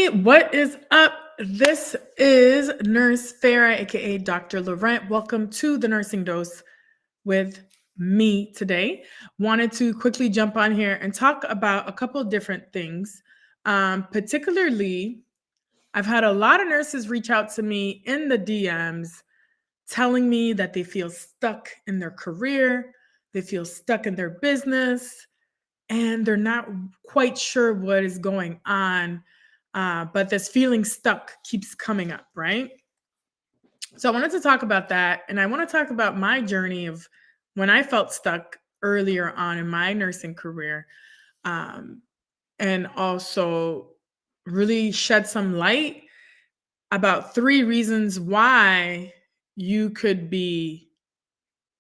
Hey, what is up? This is Nurse Farah, aka Dr. Laurent. Welcome to the Nursing Dose with me today. Wanted to quickly jump on here and talk about a couple of different things. Particularly, I've had a lot of nurses reach out to me in the DMs telling me that they feel stuck in their career, they feel stuck in their business, and they're not quite sure what is going on. But this feeling stuck keeps coming up, right? So I wanted to talk about that. And I want to talk about my journey of when I felt stuck earlier on in my nursing career. Um, and also really shed some light about 3 reasons why you could be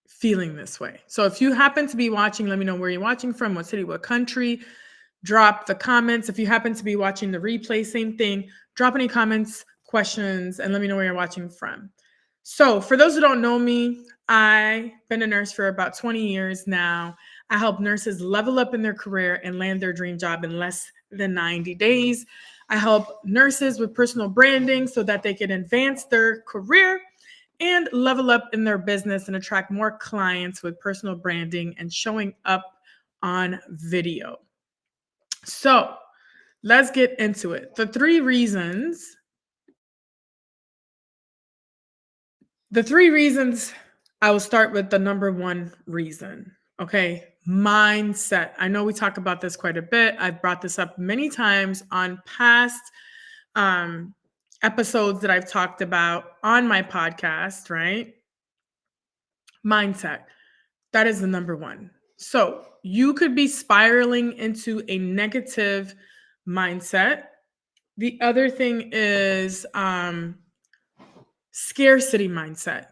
feeling this way. So if you happen to be watching, let me know where you're watching from, what city, what country. Drop the comments. If you happen to be watching the replay, same thing. Drop any comments, questions, and let me know where you're watching from. So for those who don't know me, I've been a nurse for about 20 years now. I help nurses level up in their career and land their dream job in less than 90 days. I help nurses with personal branding so that they can advance their career and level up in their business and attract more clients with personal branding and showing up on video. So let's get into it. The three reasons, I will start with the number one reason. Okay. Mindset. I know we talk about this quite a bit. I've brought this up many times on past episodes that I've talked about on my podcast, right? Mindset. That is the number one. So you could be spiraling into a negative mindset. The other thing is scarcity mindset.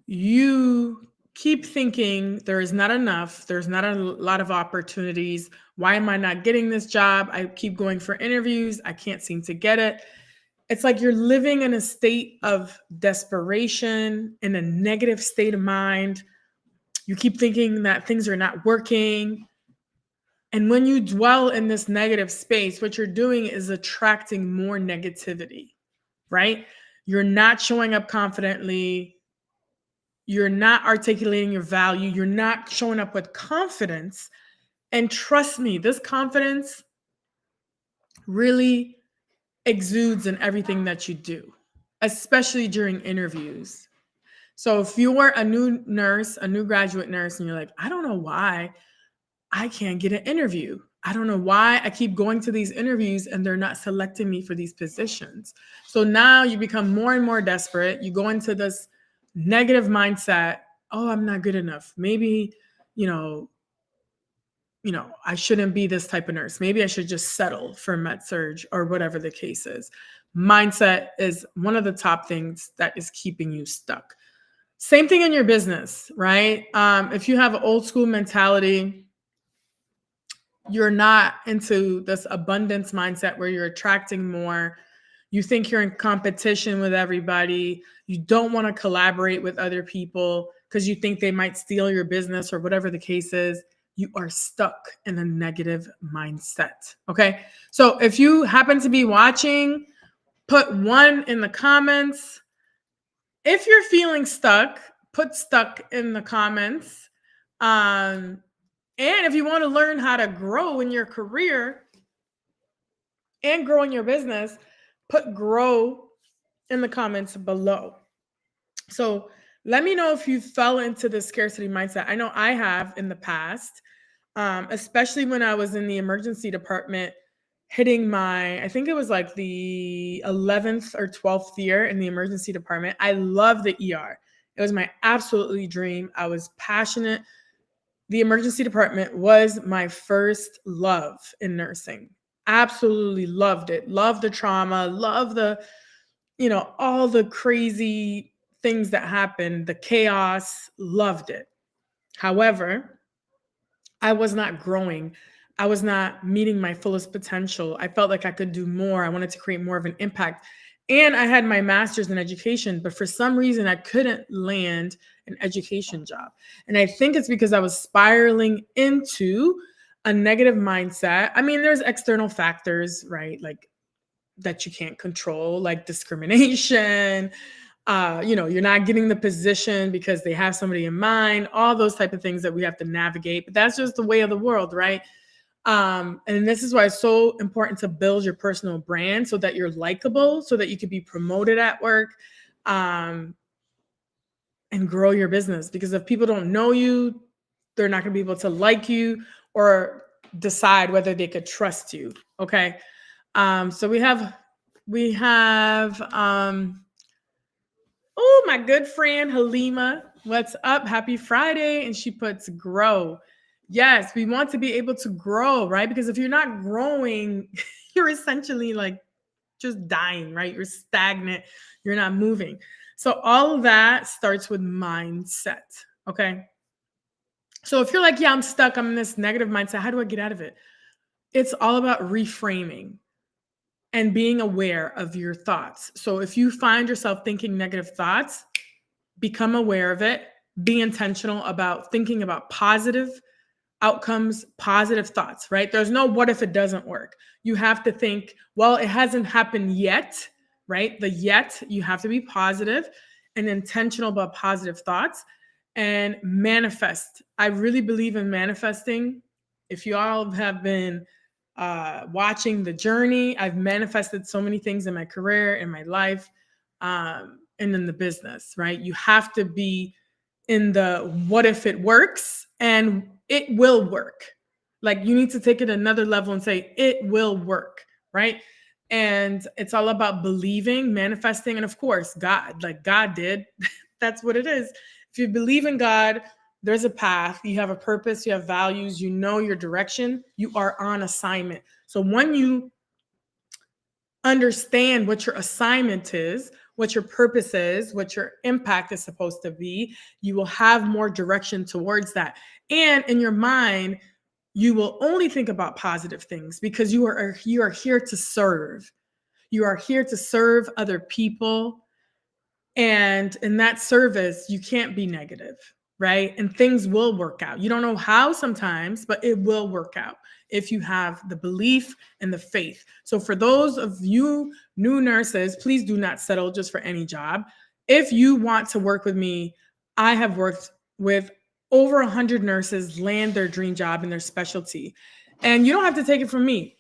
You keep thinking there is not enough, there's not a lot of opportunities. Why am I not getting this job? I keep going for interviews, I can't seem to get it. It's like you're living in a state of desperation, in a negative state of mind. You keep thinking that things are not working. And when you dwell in this negative space, what you're doing is attracting more negativity, right? You're not showing up confidently. You're not articulating your value. You're not showing up with confidence. And trust me, this confidence really exudes in everything that you do, especially during interviews. So if you are a new nurse, a new graduate nurse, and you're like, I don't know why I can't get an interview. I don't know why I keep going to these interviews and they're not selecting me for these positions. So now you become more and more desperate. You go into this negative mindset. Oh, I'm not good enough. Maybe, I shouldn't be this type of nurse. Maybe I should just settle for med surg or whatever the case is. Mindset is one of the top things that is keeping you stuck. Same thing in your business, right? If you have an old school mentality, you're not into this abundance mindset where you're attracting more. You think you're in competition with everybody. You don't want to collaborate with other people because you think they might steal your business or whatever the case is. You are stuck in a negative mindset. Okay. So if you happen to be watching, put 1 in the comments. If you're feeling stuck, put stuck in the comments. And if you want to learn how to grow in your career and grow in your business, put grow in the comments below. So let me know if you fell into the scarcity mindset. I know I have in the past, especially when I was in the emergency department, hitting I think it was like the 11th or 12th year in the emergency department. I love the ER. It was my absolutely dream. I was passionate. The emergency department was my first love in nursing. Absolutely loved it. Loved the trauma, loved the, all the crazy things that happened, the chaos, loved it. However, I was not growing. I was not meeting my fullest potential. I felt like I could do more. I wanted to create more of an impact. And I had my master's in education, but for some reason I couldn't land an education job. And I think it's because I was spiraling into A negative mindset, I mean, there's external factors, right? Like that you can't control, like discrimination. You're not getting the position because they have somebody in mind, all those type of things that we have to navigate. But that's just the way of the world, right? And this is why it's so important to build your personal brand so that you're likable, so that you could be promoted at work, and grow your business. Because if people don't know you, they're not going to be able to like you or decide whether they could trust you. Okay. So we have oh, my good friend Halima. What's up? Happy Friday. And she puts grow. Yes, we want to be able to grow, right? Because if you're not growing, you're essentially like just dying, right? You're stagnant, you're not moving. So all of that starts with mindset. Okay. So if you're like, yeah, I'm stuck, I'm in this negative mindset, how do I get out of it? It's all about reframing and being aware of your thoughts. So if you find yourself thinking negative thoughts, become aware of it. Be intentional about thinking about positive outcomes, positive thoughts, right? There's no what if it doesn't work. You have to think, well, it hasn't happened yet, right? The yet, you have to be positive and intentional about positive thoughts and manifest. I really believe in manifesting. If you all have been watching the journey, I've manifested so many things in my career, in my life, and in the business, right? You have to be in the what if it works, and it will work. Like you need to take it another level and say, it will work, right? And it's all about believing, manifesting, and of course, God, like God did. That's what it is. If you believe in God, there's a path, you have a purpose, you have values, you know your direction, you are on assignment. So when you understand what your assignment is, what your purpose is, what your impact is supposed to be, you will have more direction towards that. And in your mind, you will only think about positive things because you are here to serve. You are here to serve other people. And in that service, you can't be negative, right? And things will work out. You don't know how sometimes, but it will work out if you have the belief and the faith. So, for those of you new nurses, please do not settle just for any job. If you want to work with me, I have worked with over 100 nurses land their dream job in their specialty. And you don't have to take it from me.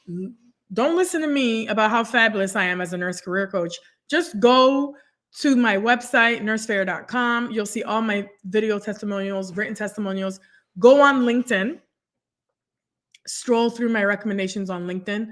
Don't listen to me about how fabulous I am as a nurse career coach. Just go to my website, nursefair.com. You'll see all my video testimonials, written testimonials. Go on LinkedIn, stroll through my recommendations on LinkedIn,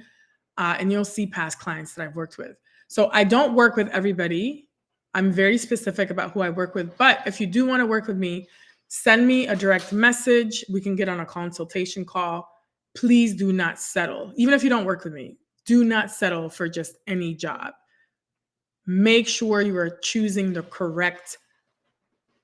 and you'll see past clients that I've worked with. So I don't work with everybody. I'm very specific about who I work with. But if you do want to work with me, send me a direct message. We can get on a consultation call. Please do not settle. Even if you don't work with me, do not settle for just any job. Make sure you are choosing the correct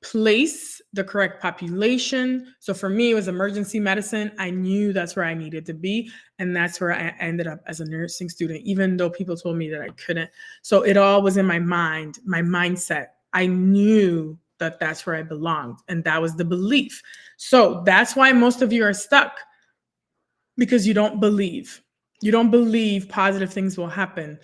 place, the correct population. So for me, it was emergency medicine. I knew that's where I needed to be. And that's where I ended up as a nursing student, even though people told me that I couldn't. So it all was in my mind, my mindset. I knew that that's where I belonged. And that was the belief. So that's why most of you are stuck, because you don't believe. You don't believe positive things will happen.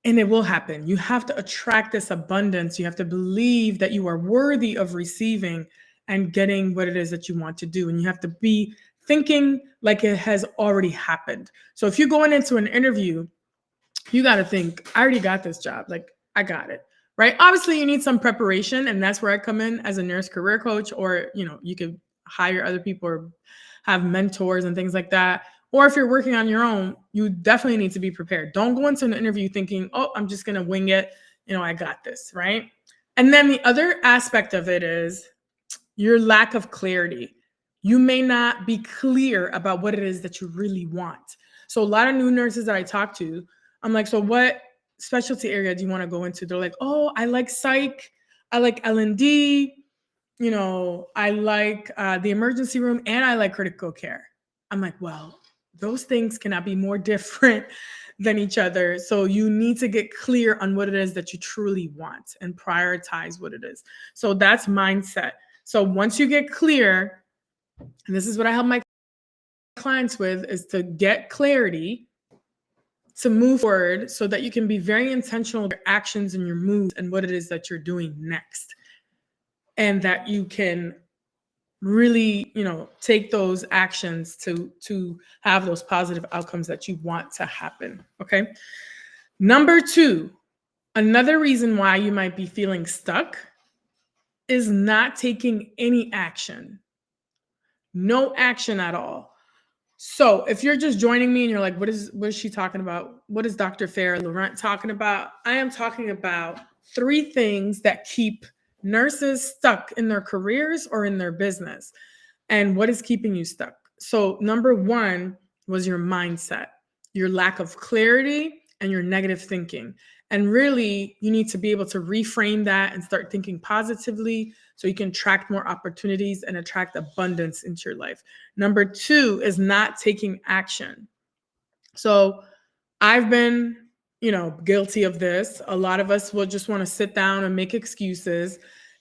And it will happen. You have to attract this abundance. You have to believe that you are worthy of receiving and getting what it is that you want to do. And you have to be thinking like it has already happened. So if you're going into an interview, you got to think, I already got this job. Like, I got it, right? Obviously, you need some preparation. And that's where I come in as a nurse career coach, or, you could hire other people or have mentors and things like that. Or if you're working on your own, you definitely need to be prepared. Don't go into an interview thinking, oh, I'm just going to wing it. I got this, right? And then the other aspect of it is your lack of clarity. You may not be clear about what it is that you really want. So a lot of new nurses that I talk to, I'm like, so what specialty area do you want to go into? They're like, oh, I like psych. I like L&D. I like the emergency room, and I like critical care. I'm like, well, those things cannot be more different than each other. So you need to get clear on what it is that you truly want and prioritize what it is. So that's mindset. So once you get clear, and this is what I help my clients with is to get clarity to move forward so that you can be very intentional with your actions and your moves and what it is that you're doing next. And that you can really, take those actions to have those positive outcomes that you want to happen. Okay. Number 2, another reason why you might be feeling stuck is not taking any action. No action at all. So if you're just joining me and you're like, what is she talking about? What is Dr. Farah Laurent talking about? I am talking about 3 things that keep nurses stuck in their careers or in their business. And what is keeping you stuck? So number 1 was your mindset, your lack of clarity and your negative thinking. And really, you need to be able to reframe that and start thinking positively so you can attract more opportunities and attract abundance into your life. Number 2 is not taking action. So I've been, guilty of this. A lot of us will just want to sit down and make excuses.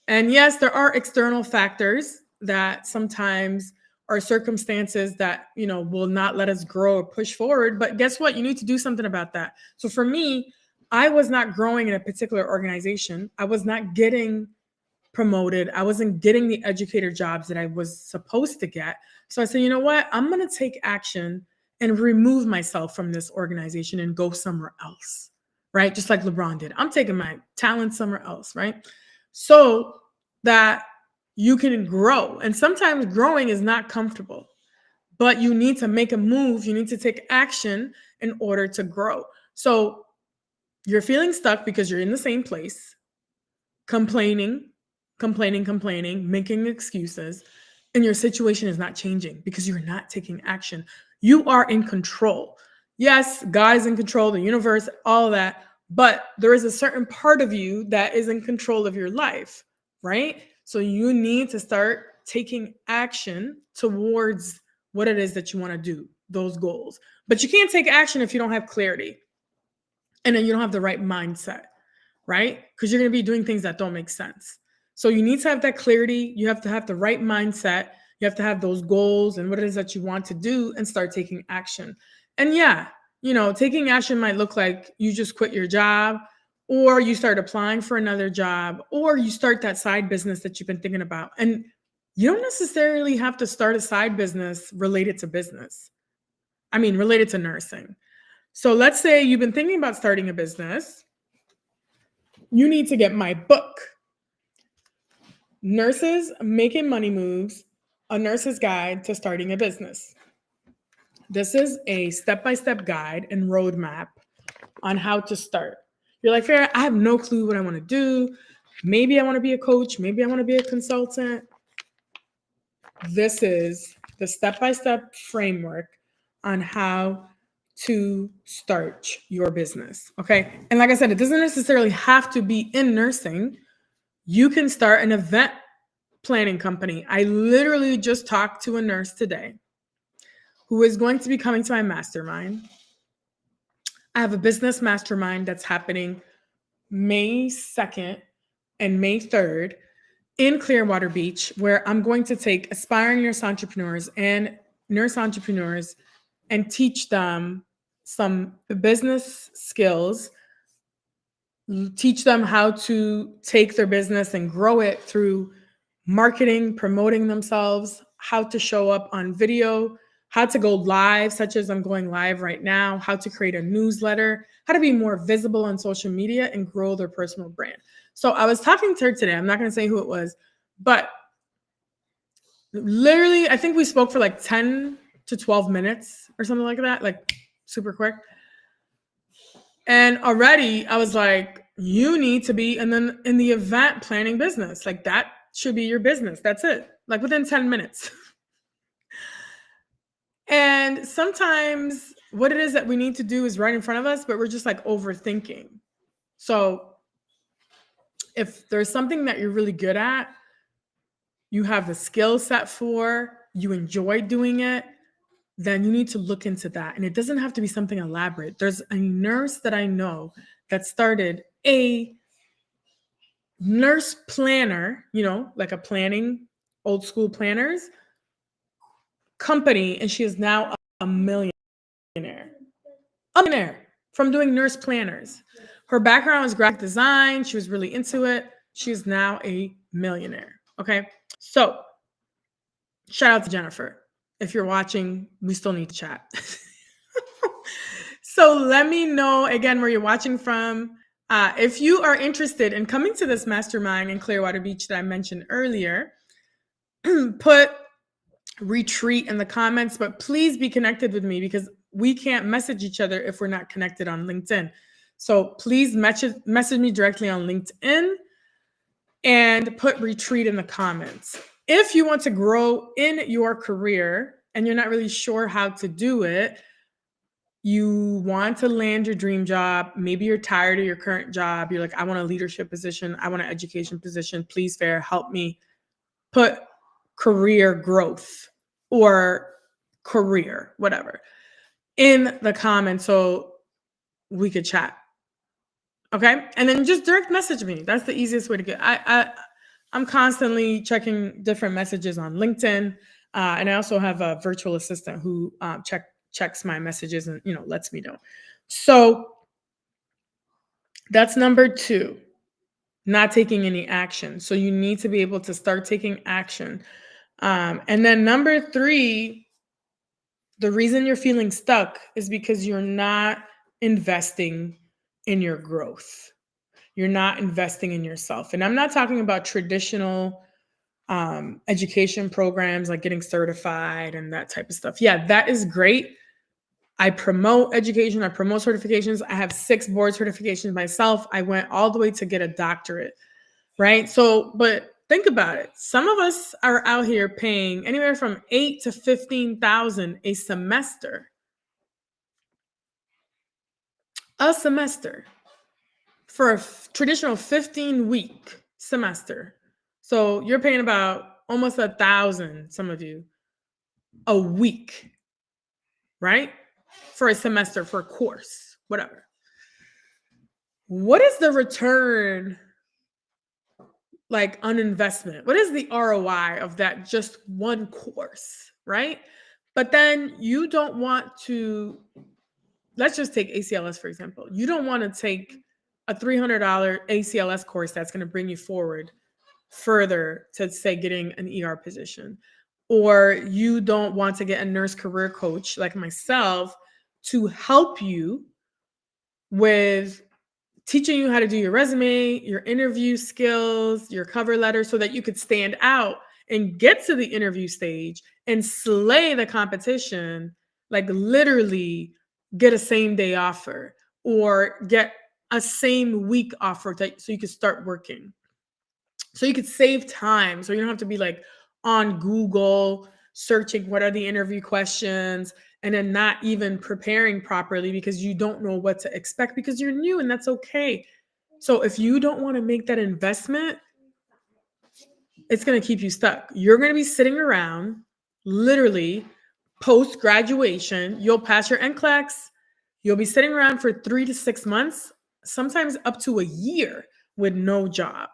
And yes, there are external factors that sometimes are circumstances that, will not let us grow or push forward. But guess what? You need to do something about that. So for me, I was not growing in a particular organization. I was not getting promoted. I wasn't getting the educator jobs that I was supposed to get. So I said, you know what? I'm going to take action and remove myself from this organization and go somewhere else, right? Just like LeBron did. I'm taking my talent somewhere else, right? So that you can grow. And sometimes growing is not comfortable, but you need to make a move. You need to take action in order to grow. So you're feeling stuck because you're in the same place, complaining, making excuses, and your situation is not changing because you're not taking action. You are in control. Yes, God is in control, the universe, all that, but there is a certain part of you that is in control of your life, right? So you need to start taking action towards what it is that you want to do, those goals. But you can't take action if you don't have clarity and then you don't have the right mindset, right? Because you're going to be doing things that don't make sense. So you need to have that clarity. You have to have the right mindset. You have to have those goals and what it is that you want to do and start taking action. And yeah, taking action might look like you just quit your job or you start applying for another job or you start that side business that you've been thinking about. And you don't necessarily have to start a side business related to business. I mean, related to nursing. So let's say you've been thinking about starting a business. You need to get my book, Nurses Making Money Moves, A Nurse's Guide to Starting a Business. This is a step-by-step guide and roadmap on how to start. You're like, Farah, I have no clue what I want to do. Maybe I want to be a coach. Maybe I want to be a consultant. This is the step-by-step framework on how to start your business. Okay. And like I said, it doesn't necessarily have to be in nursing. You can start an event planning company. I literally just talked to a nurse today who is going to be coming to my mastermind. I have a business mastermind that's happening May 2nd and May 3rd in Clearwater Beach, where I'm going to take aspiring nurse entrepreneurs and teach them some business skills, teach them how to take their business and grow it through marketing, promoting themselves, how to show up on video, how to go live, such as I'm going live right now, how to create a newsletter, how to be more visible on social media and grow their personal brand. So I was talking to her today. I'm not going to say who it was, but literally, I think we spoke for like 10 to 12 minutes or something like that, like super quick. And already I was like, you need to be in the event planning business. Like that should be your business. That's it. Like within 10 minutes. And sometimes what it is that we need to do is right in front of us, but we're just like overthinking. So if there's something that you're really good at, you have the skill set for, you enjoy doing it, then you need to look into that. And it doesn't have to be something elaborate. There's a nurse that I know that started a nurse planner, like a planning, old school planners, company, and she is now a millionaire. A millionaire from doing nurse planners. Her background was graphic design. She was really into it. She is now a millionaire. Okay. So shout out to Jennifer. If you're watching, we still need to chat. So let me know again where you're watching from. If you are interested in coming to this mastermind in Clearwater Beach that I mentioned earlier, put retreat in the comments, but please be connected with me because we can't message each other if we're not connected on LinkedIn. So please message me directly on LinkedIn and put retreat in the comments. If you want to grow in your career and you're not really sure how to do it, you want to land your dream job, maybe you're tired of your current job, you're like, I want a leadership position, I want an education position, please FAIR, help me. Put career growth or career, whatever, in the comments so we could chat. Okay. And then just direct message me. That's the easiest way to get. I'm constantly checking different messages on LinkedIn. And I also have a virtual assistant who checks my messages and, lets me know. So that's number 2, not taking any action. So you need to be able to start taking action. And then number 3, the reason you're feeling stuck is because you're not investing in your growth. You're not investing in yourself. And I'm not talking about traditional education programs like getting certified and that type of stuff. Yeah, that is great. I promote education. I promote certifications. I have 6 board certifications myself. I went all the way to get a doctorate, right? So, but think about it. Some of us are out here paying anywhere from $8,000 to $15,000 a semester. A semester for a traditional 15-week semester. So you're paying about almost $1,000, some of you, a week, right? For a semester, for a course, whatever. What is the return like on investment? What is the ROI of that just one course, right? But then you don't want to, let's just take ACLS, for example. You don't want to take a $300 ACLS course that's going to bring you forward further to, say, getting an ER position. Or you don't want to get a nurse career coach like myself to help you with teaching you how to do your resume, your interview skills, your cover letter, so that you could stand out and get to the interview stage and slay the competition, like literally get a same day offer or get a same week offer so you could start working. So you could save time. So you don't have to be like on Google searching what are the interview questions and then not even preparing properly because you don't know what to expect because you're new, and that's okay. So if you don't want to make that investment, it's going to keep you stuck. You're going to be sitting around literally post graduation. You'll pass your NCLEX. You'll be sitting around for 3 to 6 months, sometimes up to a year with no job.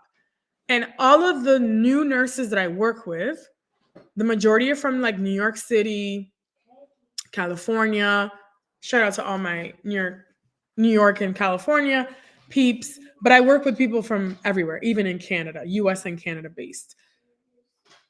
And all of the new nurses that I work with, the majority are from like New York City, California. Shout out to all my New York and California peeps. But I work with people from everywhere, even in Canada, US and Canada based.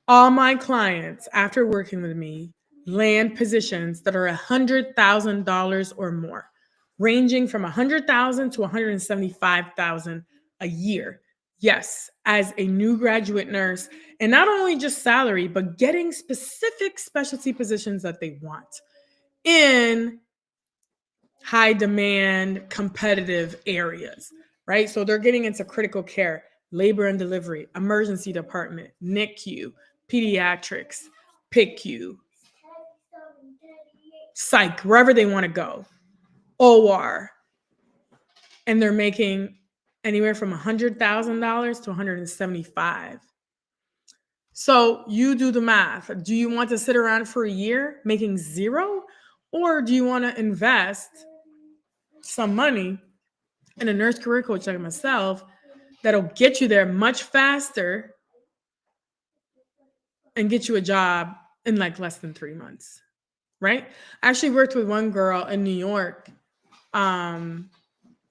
All my clients, after working with me, land positions that are $100,000 or more, ranging from $100,000 to $175,000 a year. Yes, as a new graduate nurse, and not only just salary, but getting specific specialty positions that they want in high demand, competitive areas, right? So they're getting into critical care, labor and delivery, emergency department, NICU, pediatrics, PICU, psych, wherever they want to go, OR. And they're making anywhere from $100,000 to $175,000. So you do the math. Do you want to sit around for a year making zero? Or do you want to invest some money in a nurse career coach like myself that'll get you there much faster and get you a job in like less than 3 months, right? I actually worked with one girl in New York.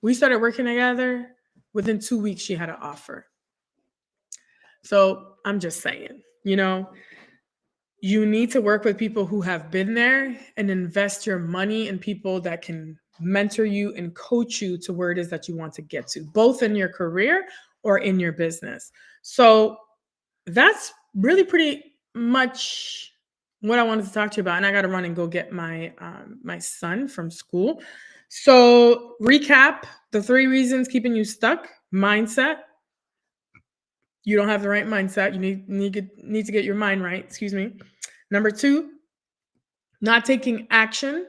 We started working together. Within 2 weeks, she had an offer. So I'm just saying, you need to work with people who have been there and invest your money in people that can mentor you and coach you to where it is that you want to get to, both in your career or in your business. So that's really pretty much what I wanted to talk to you about. And I got to run and go get my son from school. So recap: the 3 reasons keeping you stuck: mindset. You don't have the right mindset. You need to get your mind right. Excuse me. Number 2, not taking action,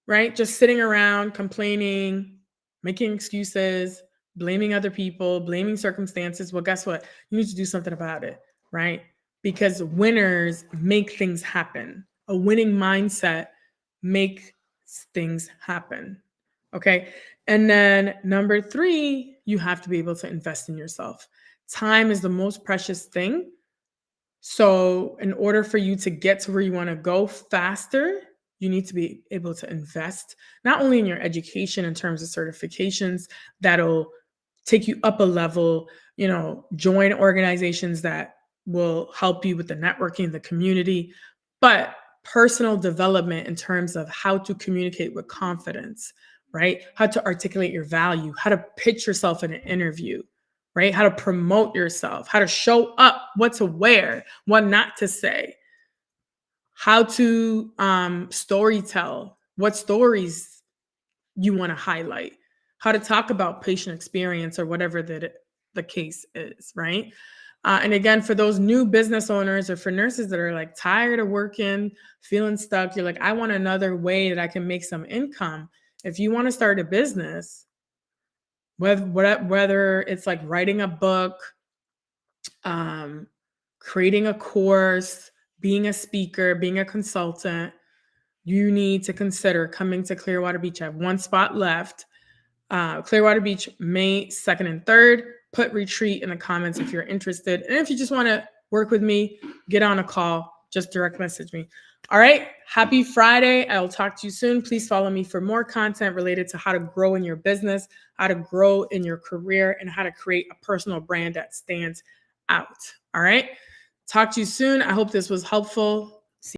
right? Just sitting around complaining, making excuses, blaming other people, blaming circumstances. Well, guess what? You need to do something about it, right? Because winners make things happen. A winning mindset makes things happen. Okay. And then number 3, you have to be able to invest in yourself. Time is the most precious thing. So, in order for you to get to where you want to go faster, you need to be able to invest not only in your education in terms of certifications that'll take you up a level, join organizations that will help you with the networking, the community, but personal development in terms of how to communicate with confidence, right? How to articulate your value, how to pitch yourself in an interview, right? How to promote yourself, how to show up, what to wear, what not to say, how to story tell, what stories you want to highlight, how to talk about patient experience or whatever the case is, right? And again, for those new business owners or for nurses that are like tired of working, feeling stuck, you're like, I want another way that I can make some income. If you want to start a business, whether it's like writing a book, creating a course, being a speaker, being a consultant, you need to consider coming to Clearwater Beach. I have one spot left. Clearwater Beach, May 2nd and 3rd. Put retreat in the comments if you're interested. And if you just want to work with me, get on a call, just direct message me. All right. Happy Friday. I will talk to you soon. Please follow me for more content related to how to grow in your business, how to grow in your career, and how to create a personal brand that stands out. All right. Talk to you soon. I hope this was helpful.